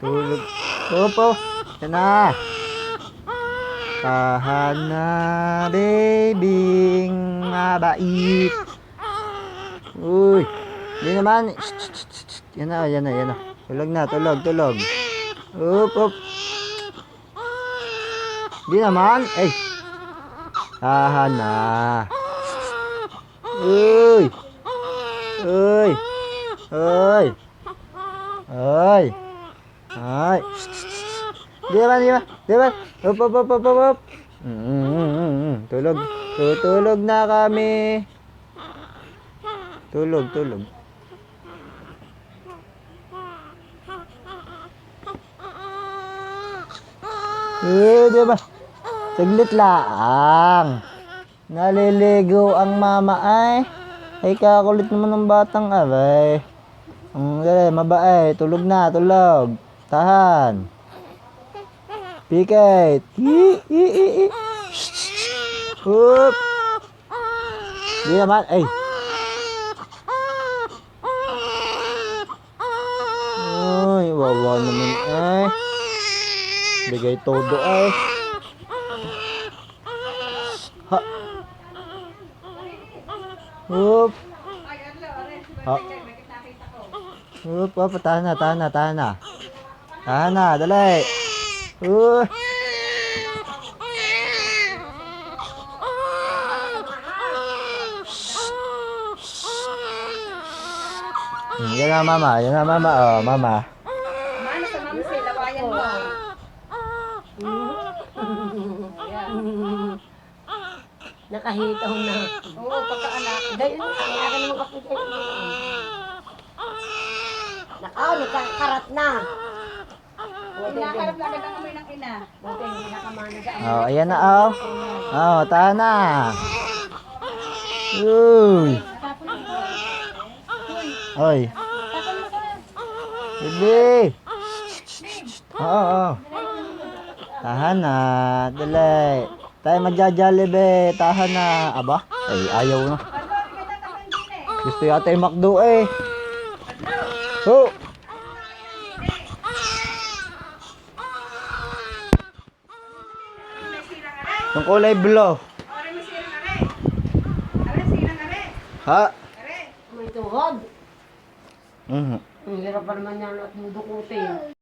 Tulog. Opo. Yan na. Tahan na, babying mabait. Uy. Hindi naman. Yan na, yan na, yan na. Tulog na, tulog, tulog. Up, up. Hindi naman. Ay. Tahan na. Uy. Uy. Uy. Uy. Ay. Di ba, di ba? Di ba? Up, up, up, up, up, up. Tulog. Tutulog na kami. Tulog, tulog. Di ba? Saglit lang. Naliligo ang mama ay. Ay, kakulit naman ng batang abay. Dali, mabait. Tulog na, tulog. Tahan. Pikit. Hup. Di naman. Ay. Ay, wawa naman ay. Bigay todo ay. Ha. Hup. Ha. Hup, hup, tahan na, tahan na, tahan na. Tahan na, dali. Yan na mama, yan na mama, oh, mama. Mano sa mama sila, lawayan mo. Nakahitaw na. Oo, pagkaanak. Dahil ang akin mo kapitay. Nagkakarat na. Inakarap lang ang amoy ng ina. Buti hindi nakamana. Oh, ayan na, oh. Oh, tahan na. Uy. Oy. Bibi. Oo, oo. Tahan na. Dali. Tayo magja-jollibee. Tahan na. Aba? Ay, ayaw na. Gusto yata yung McDo eh. Oh. Yung kulay blue. Ha? May tuhod. Mhm. Ang hirap pa naman yan at dudukutin.